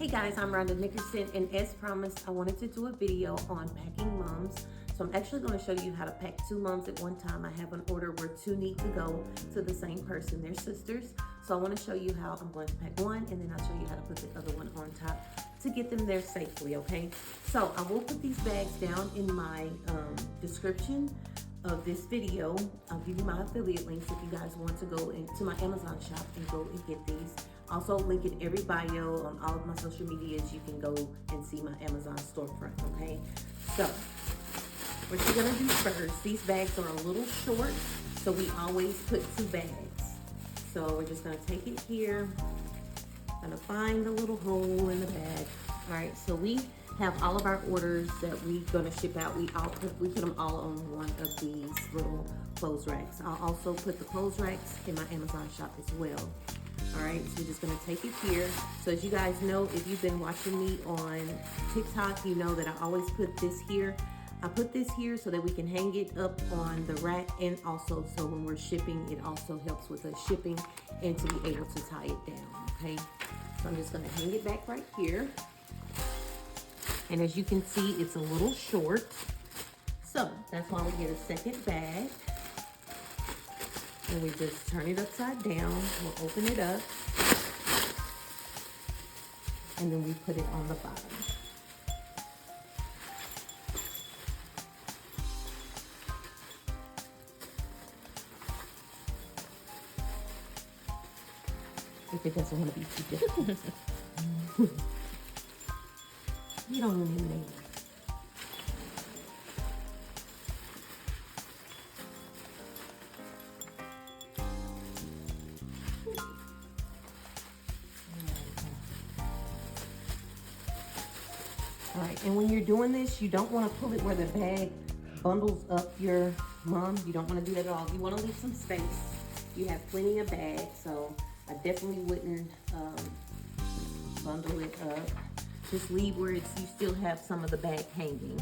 Hey guys, I'm Rhonda Nickerson, and as promised, I wanted to do a video on packing mums. So I'm actually going to show you how to pack 2 mums at one time. I have an order where 2 need to go to the same person. They're sisters. So I want to show you how I'm going to pack one, and then I'll show you how to put the other one on top to get them there safely, okay? So I will put these bags down in my description of this video. I'll give you my affiliate links if you guys want to go into my Amazon shop and go and get these. Also link in every bio on all of my social medias. You can go and see my Amazon storefront, okay? So what you're gonna do first, these bags are a little short, so we always put 2 bags. So we're just gonna take it here, gonna find the little hole in the bag. All right, so we have all of our orders that we're gonna ship out. We put them all on one of these little clothes racks. I'll also put the clothes racks in my Amazon shop as well. All right, so we're just gonna take it here. So as you guys know, if you've been watching me on TikTok, you know that I always put this here. I put this here so that we can hang it up on the rack, and also so when we're shipping, it also helps with the shipping and to be able to tie it down, okay? So I'm just gonna hang it back right here. And as you can see, it's a little short. So that's why we get a second bag. And we just turn it upside down. We'll open it up. And then we put it on the bottom. If it doesn't want to be too difficult. You don't even need it. All right, and when you're doing this, you don't want to pull it where the bag bundles up your mum. You don't want to do that at all. You want to leave some space. You have plenty of bags, so I definitely wouldn't bundle it up. Just leave where you still have some of the bag hanging,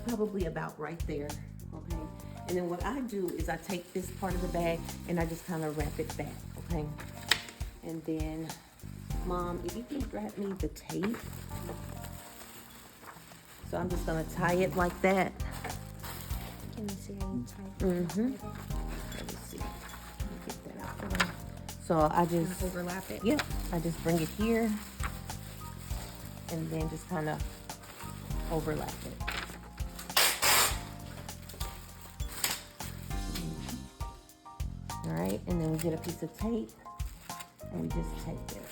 probably about right there, okay? And then what I do is I take this part of the bag and I just kind of wrap it back, okay? And then, Mom, if you can grab me the tape. So I'm just gonna tie it like that. Can you see how you tie it? Mm-hmm. Let me see. Let me get that out for them. So I just overlap it. Yep. I just bring it here, and then just kind of overlap it. All right, and then we get a piece of tape, and we just tape it.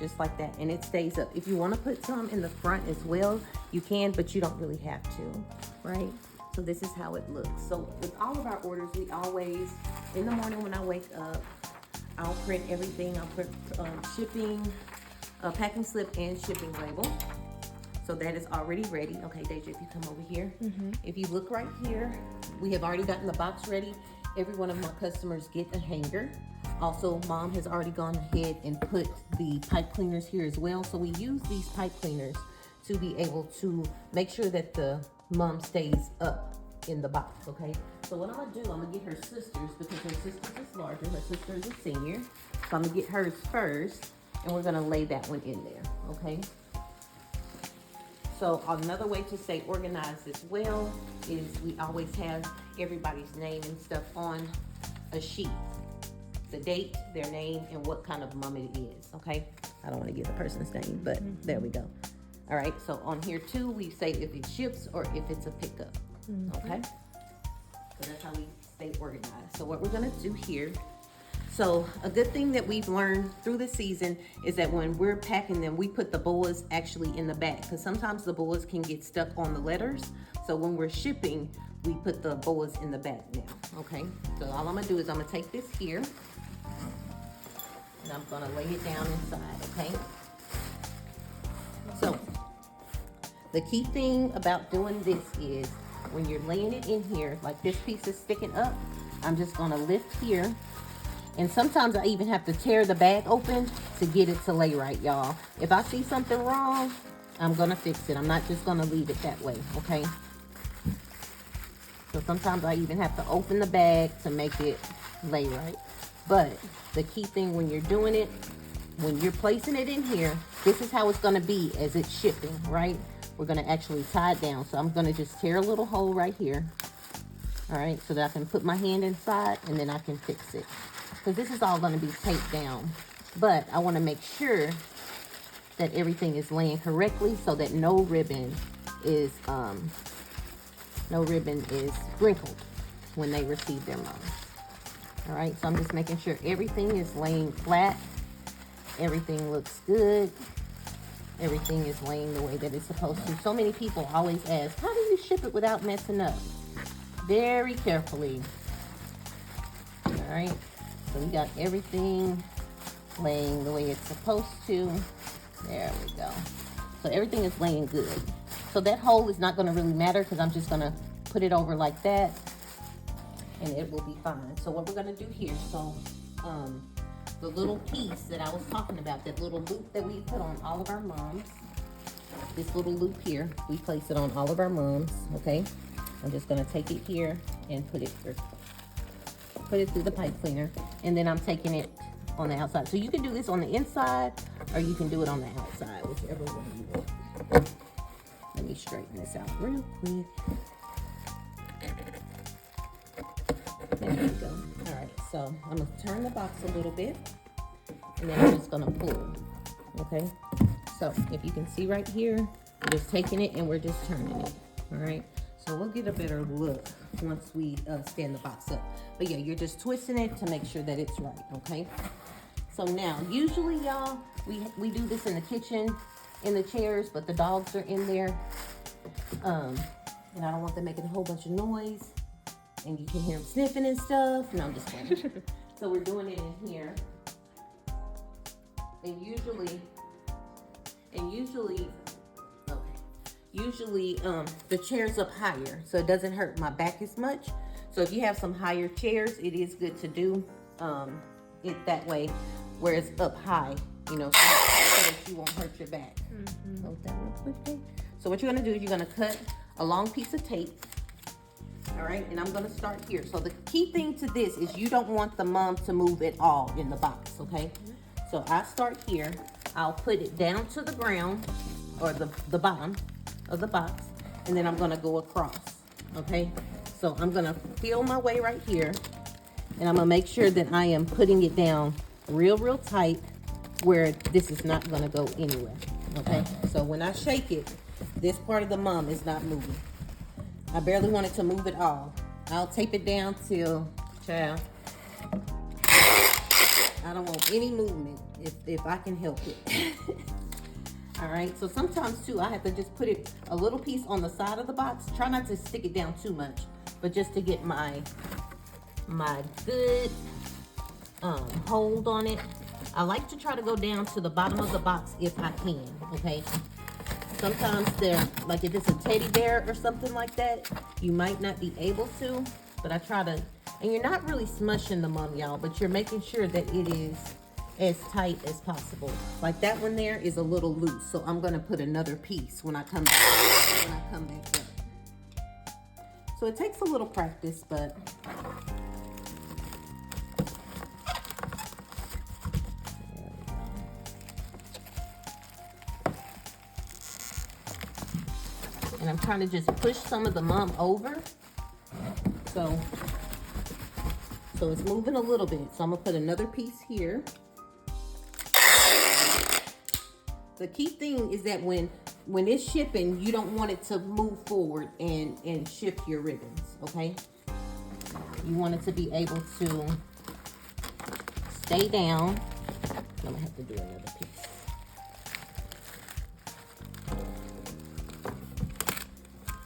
Just like that, and it stays up. If you want to put some in the front as well, you can, but you don't really have to, right? So this is how it looks. So with all of our orders, we always, in the morning when I wake up, I'll print everything. I'll print shipping, packing slip, and shipping label. So that is already ready. Okay, Deja, if you come over here. If you look right here, we have already gotten the box ready. Every one of my customers get a hanger. Also, Mom has already gone ahead and put the pipe cleaners here as well. So we use these pipe cleaners to be able to make sure that the mum stays up in the box, okay? So what I'm gonna do, I'm gonna get her sisters, because her sister is larger. Her sister is a senior. So I'm gonna get hers first, and we're gonna lay that one in there, okay? So another way to stay organized as well is we always have everybody's name and stuff on a sheet. The date, their name, and what kind of mum it is, okay? I don't want to give the person's name, but there we go. All right, so on here too, we say if it ships or if it's a pickup, okay? So that's how we stay organized. So what we're gonna do here, so a good thing that we've learned through the season is that when we're packing them, we put the boas actually in the back, because sometimes the boas can get stuck on the letters. So when we're shipping, we put the boas in the back now, okay? So all I'm gonna do is I'm gonna take this here, and I'm gonna lay it down inside, okay? So, the key thing about doing this is when you're laying it in here, like this piece is sticking up, I'm just gonna lift here. And sometimes I even have to tear the bag open to get it to lay right, y'all. If I see something wrong, I'm gonna fix it. I'm not just gonna leave it that way, okay? So sometimes I even have to open the bag to make it lay right. But the key thing when you're doing it when you're placing it in here, this is how it's gonna be as it's shipping, right? We're gonna actually tie it down. So I'm gonna just tear a little hole right here. All right, so that I can put my hand inside and then I can fix it. Because this is all gonna be taped down. But I wanna make sure that everything is laying correctly so that no ribbon is wrinkled when they receive their mums. All right, so I'm just making sure everything is laying flat. Everything looks good. Everything is laying the way that it's supposed to. So many people always ask, how do you ship it without messing up? Very carefully. All right, so we got everything laying the way it's supposed to. There we go. So everything is laying good. So that hole is not gonna really matter because I'm just gonna put it over like that and it will be fine. So what we're gonna do here, so the little piece that I was talking about, that little loop that we put on all of our mums, this little loop here, we place it on all of our mums, okay? I'm just gonna take it here and put it through the pipe cleaner, and then I'm taking it on the outside. So you can do this on the inside or you can do it on the outside, whichever one you want. Let me straighten this out real quick. There we go. All right, so I'm gonna turn the box a little bit and then I'm just gonna pull, okay? So if you can see right here, we're just taking it and we're just turning it, all right? So we'll get a better look once we stand the box up. But yeah, you're just twisting it to make sure that it's right, okay? So now, usually y'all, we do this in the kitchen, in the chairs, but the dogs are in there. And I don't want them making a whole bunch of noise. And you can hear them sniffing and stuff. No, I'm just kidding. So we're doing it in here. And usually, the chair's up higher, so it doesn't hurt my back as much. So if you have some higher chairs, it is good to do it that way, where it's up high, you know, so that you won't hurt your back. Hold that real quick, babe. So what you're gonna do is you're gonna cut a long piece of tape. All right, and I'm gonna start here. So the key thing to this is you don't want the mum to move at all in the box, okay? So I start here. I'll put it down to the ground, or the bottom of the box, and then I'm gonna go across, okay? So I'm gonna feel my way right here, and I'm gonna make sure that I am putting it down real tight where this is not gonna go anywhere, okay? So when I shake it, this part of the mum is not moving. I barely want it to move at all. I'll tape it down till, child, I don't want any movement if I can help it. All right, so sometimes too, I have to just put it a little piece on the side of the box. Try not to stick it down too much, but just to get my good hold on it. I like to try to go down to the bottom of the box if I can, okay? Sometimes they're, like if it's a teddy bear or something like that, you might not be able to, but I try to, and you're not really smushing the mum, y'all, but you're making sure that it is as tight as possible. Like that one there is a little loose, so I'm gonna put another piece when I come back up. So it takes a little practice, but and I'm trying to just push some of the mum over. So it's moving a little bit. So I'm gonna put another piece here. The key thing is that when it's shipping, you don't want it to move forward and shift your ribbons, okay? You want it to be able to stay down. I'm gonna have to do another piece.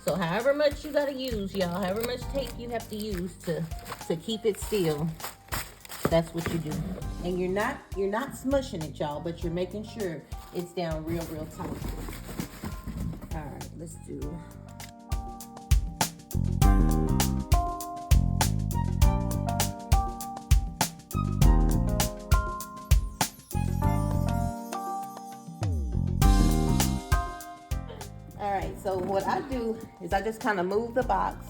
So however much you gotta use, y'all, however much tape you have to use to keep it still, that's what you do. And you're not smushing it, y'all, but you're making sure it's down real tight. All right, let's do. All right, so what I do is I just kind of move the box.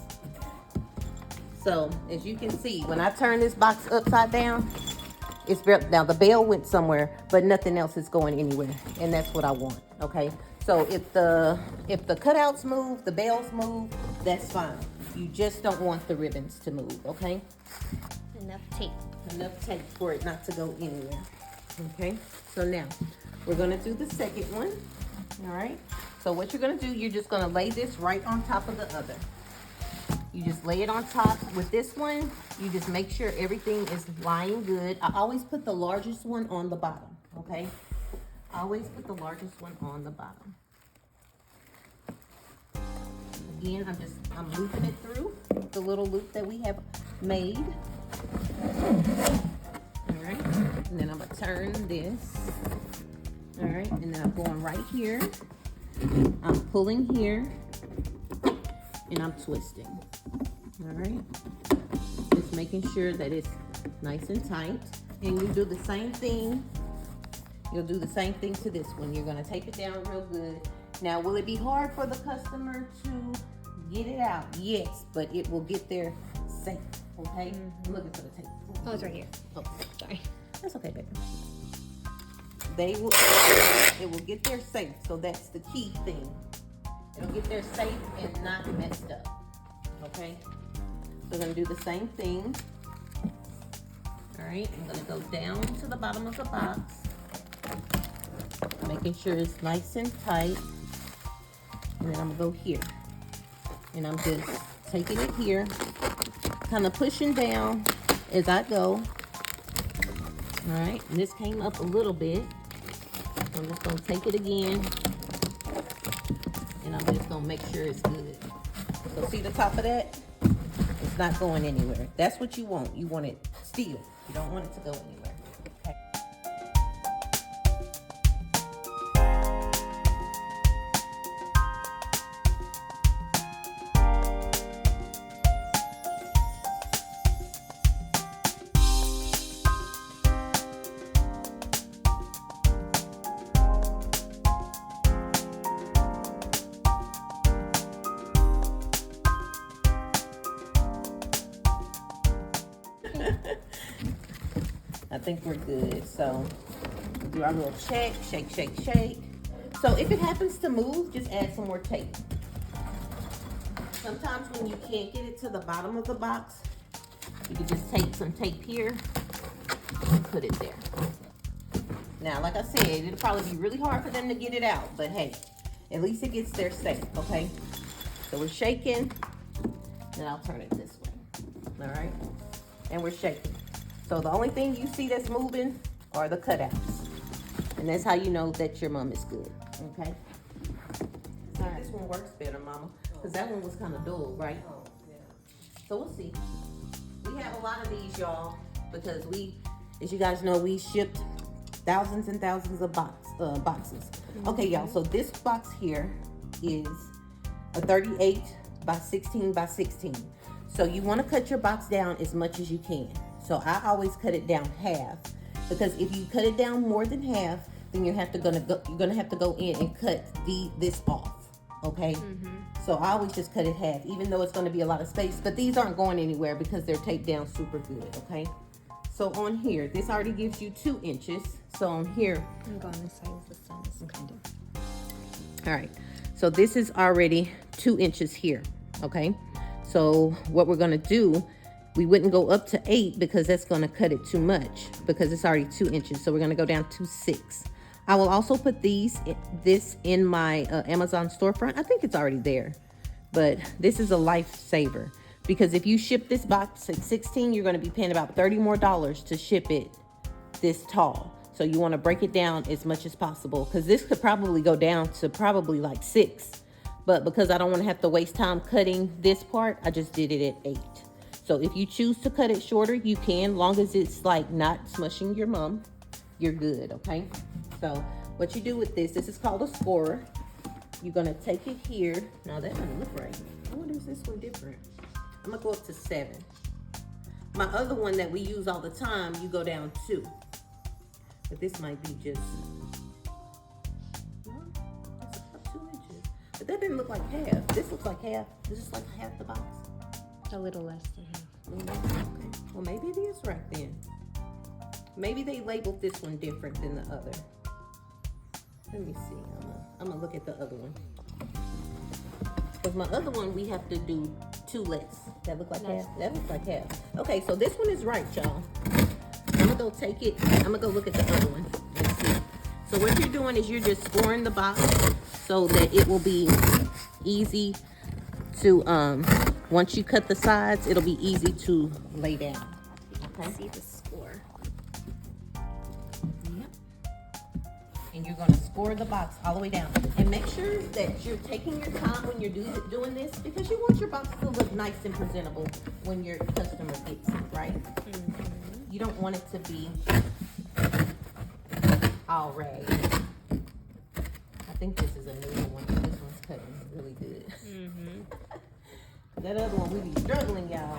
So as you can see, when I turn this box upside down, It's now the bell went somewhere, but nothing else is going anywhere, and that's what I want. Okay, so if the cutouts move, the bells move, that's fine. You just don't want the ribbons to move. Okay. Enough tape. Enough tape for it not to go anywhere. Okay. So now we're gonna do the second one. All right. So what you're gonna do, you're just gonna lay this right on top of the other. You just lay it on top. With this one, you just make sure everything is lying good. I always put the largest one on the bottom, okay? I always put the largest one on the bottom. Again, I'm looping it through the little loop that we have made. All right, and then I'm gonna turn this. All right, and then I'm going right here. I'm pulling here, and I'm twisting. All right, just making sure that it's nice and tight. And you do the same thing. You'll do the same thing to this one. You're gonna tape it down real good. Now, will it be hard for the customer to get it out? Yes, but it will get there safe. Okay, I'm looking for the tape. Oh, it's right here. Oh, Sorry. that's okay, baby. It will get there safe. So that's the key thing. It'll get there safe and not messed up. Okay. So we're gonna do the same thing. All right. I'm gonna go down to the bottom of the box, making sure it's nice and tight. And then I'm gonna go here, and I'm just taking it here, kind of pushing down as I go. All right. And this came up a little bit. So I'm just gonna take it again, and I'm just gonna make sure it's good. So see the top of that? It's not going anywhere. That's what you want. You want it still. You don't want it to go anywhere. Okay. I think we're good. So do our little check, shake, shake, shake. So if it happens to move, just add some more tape. Sometimes when you can't get it to the bottom of the box, you can just take some tape here and put it there. Now, like I said, it'll probably be really hard for them to get it out, but hey, at least it gets there safe, okay? So we're shaking, and I'll turn it this way, all right? And we're shaking. So the only thing you see that's moving are the cutouts. And that's how you know that your mom is good, okay? All right, this one works better, Mama, because that one was kind of dull, right? So we'll see. We have a lot of these, y'all, because as you guys know, we shipped thousands and thousands of boxes. Okay, y'all, so this box here is a 38 by 16 by 16. So you want to cut your box down as much as you can. So I always cut it down half, because if you cut it down more than half, then you're gonna have to go in and cut this off. Okay. So I always just cut it half, even though it's going to be a lot of space. But these aren't going anywhere because they're taped down super good. Okay. So on here, this already gives you 2 inches. So on here, I'm going the size the sun is kind of. all right. So this is already 2 inches here. Okay. So what we're gonna do, we wouldn't go up to 8 because that's gonna cut it too much, because it's already 2 inches. So we're gonna go down to 6. I will also put this in my Amazon storefront. I think it's already there, but this is a lifesaver, because if you ship this box at 16, you're gonna be paying about $30 more to ship it this tall. So you wanna break it down as much as possible, because this could probably go down to probably like 6. But because I don't wanna have to waste time cutting this part, I just did it at 8. So if you choose to cut it shorter, you can, long as it's like not smushing your mom, you're good, okay? So what you do with this is called a scorer. You're gonna take it here. Now that doesn't look right. I wonder if this one different. I'm gonna go up to 7. My other one that we use all the time, you go down 2. But this might be just, no, it's about 2 inches. But that didn't look like half. This looks like half. This is like half the box. A little less than half. Okay. Well, maybe it is right then. Maybe they labeled this one different than the other. Let me see. I'm gonna look at the other one. Because my other one, we have to do 2 less. That look like half? That looks like half. Okay, so this one is right, y'all. I'm gonna go take it. I'm gonna go look at the other one and see. So what you're doing is you're just scoring the box so that it will be easy to, once you cut the sides, it'll be easy to lay down. Okay. See the score. Yep. And you're gonna score the box all the way down. And make sure that you're taking your time when you're doing this, because you want your box to look nice and presentable when your customer gets it, right? Mm-hmm. You don't want it to be all ragged. I think this is a new one. This one's cutting really good. Mm-hmm. That other one, we be struggling, y'all.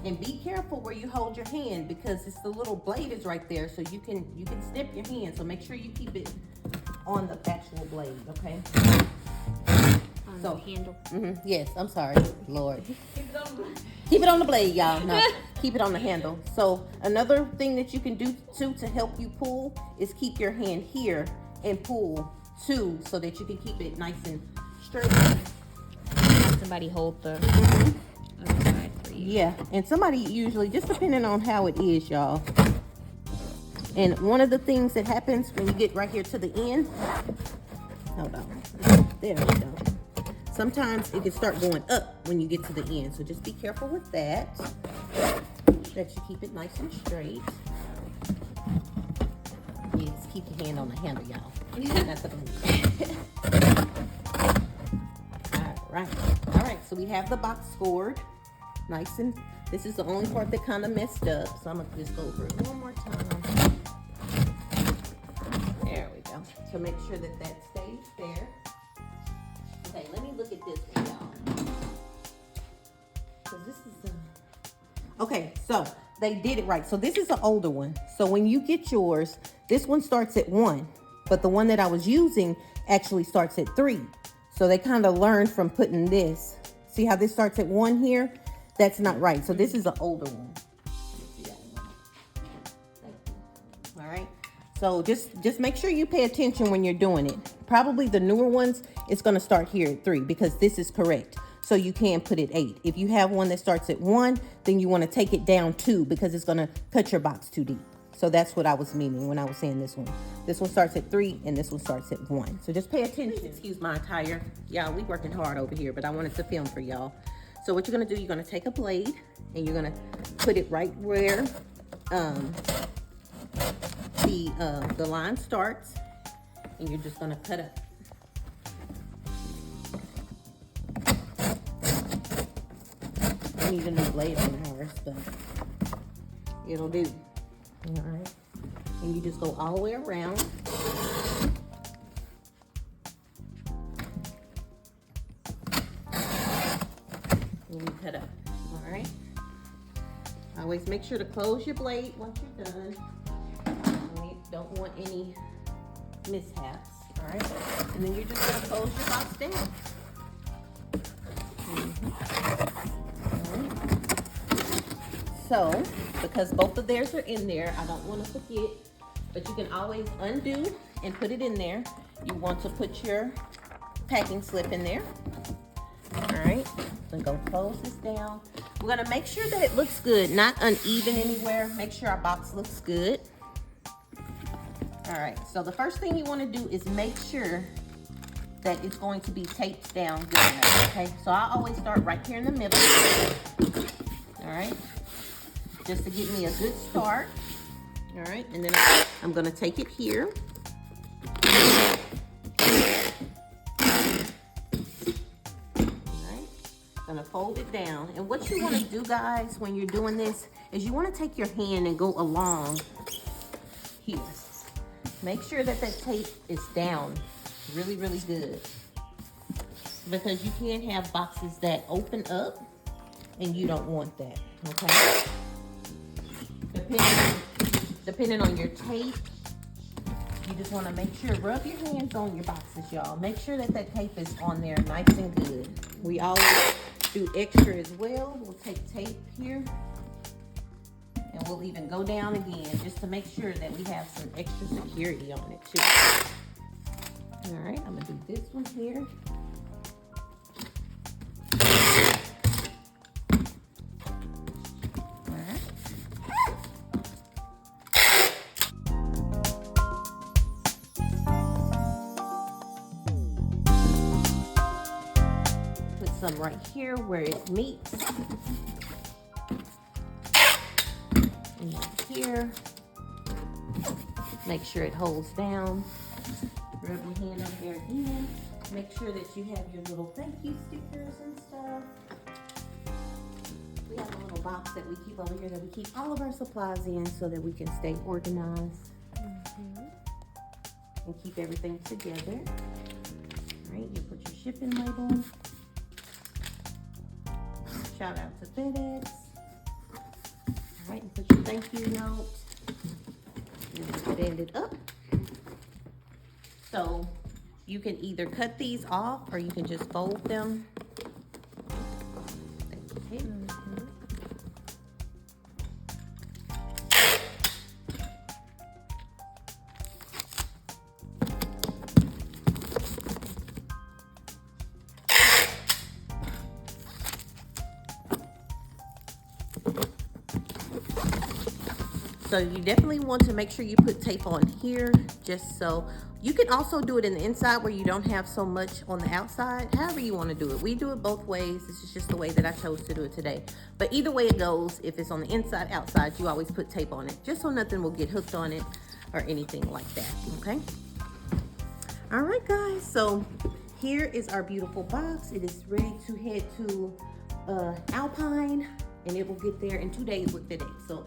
And be careful where you hold your hand, because it's the little blade is right there, so you can snip your hand. So make sure you keep it on the actual blade, okay? On the handle. Yes, I'm sorry, Lord. Keep it on the blade, y'all. No, keep it on the handle. So another thing that you can do too to help you pull is keep your hand here and pull too, so that you can keep it nice and straight. Have somebody hold the other side for you. Yeah, and somebody usually, just depending on how it is, y'all. And one of the things that happens when you get right here to the end, hold on, there we go. Sometimes it can start going up when you get to the end, so just be careful with that. That you keep it nice and straight. Yeah, just keep your hand on the handle, y'all. Not the blade. All right, so we have the box scored. Nice, and this is the only part that kind of messed up, so I'm gonna just go over it one more time. There we go. So make sure that that stays there. Okay, let me look at this one, y'all. So this is okay, so they did it right. So this is an older one. So when you get yours, this one starts at 1, but the one that I was using actually starts at 3. So they kind of learned from putting this. See how this starts at 1 here? That's not right. So this is an older one. All right. So just make sure you pay attention when you're doing it. Probably the newer ones, it's going to start here at 3 because this is correct. So you can put it 8. If you have one that starts at 1, then you want to take it down 2 because it's going to cut your box too deep. So that's what I was meaning when I was saying this one. This one starts at 3 and this one starts at 1. So just pay attention. Excuse my attire. Y'all, we working hard over here, but I wanted to film for y'all. So what you're gonna do, you're gonna take a blade and you're gonna put it right where the line starts, and you're just gonna cut up. I need a new blade on ours, but it'll do. All right, and you just go all the way around. And you cut up. All right. Always make sure to close your blade once you're done. We don't want any mishaps. All right, and then you're just gonna close your box down. So, because both of theirs are in there, I don't want to forget, but you can always undo and put it in there. You want to put your packing slip in there. All right, so I'm gonna close this down. We're gonna make sure that it looks good, not uneven anywhere. Make sure our box looks good. All right, so the first thing you want to do is make sure that it's going to be taped down good enough, okay? So I always start right here in the middle. All right, just to give me a good start. All right, and then I'm gonna take it here. Gonna fold it down. And what you want to do, guys, when you're doing this is you want to take your hand and go along here. Make sure that that tape is down really, really good, because you can have boxes that open up and you don't want that, okay? Depending on your tape, you just want to make sure, rub your hands on your boxes, y'all. Make sure that that tape is on there nice and good. We always do extra as well. We'll take tape here we'll even go down again just to make sure that we have some extra security on it too. All right, I'm gonna do this one here. Some right here where it meets, and right here. Make sure it holds down. Rub your hand up there again. Make sure that you have your little thank you stickers and stuff. We have a little box that we keep over here that we keep all of our supplies in so that we can stay organized and keep everything together. All right, you put your shipping label. Shout out to FedEx. All right, and put your thank you note. And bend it up. So you can either cut these off or you can just fold them. Okay. So you definitely want to make sure you put tape on here, just so you can also do it in the inside where you don't have so much on the outside. However you want to do it. We do it both ways. This is just the way that I chose to do it today. But either way it goes, if it's on the inside, outside, you always put tape on it, just so nothing will get hooked on it or anything like that, okay? All right, guys, so here is our beautiful box. It is ready to head to Alpine, and it will get there in 2 days with FedEx. So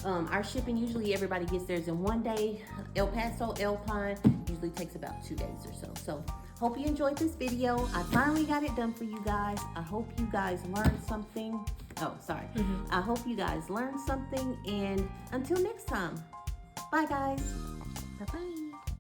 our shipping, usually everybody gets theirs in 1 day. El Paso, Alpine usually takes about 2 days or so. So hope you enjoyed this video. I finally got it done for you guys. I hope you guys learned something. Oh, sorry. I hope you guys learned something, and until next time, bye guys. Bye-bye.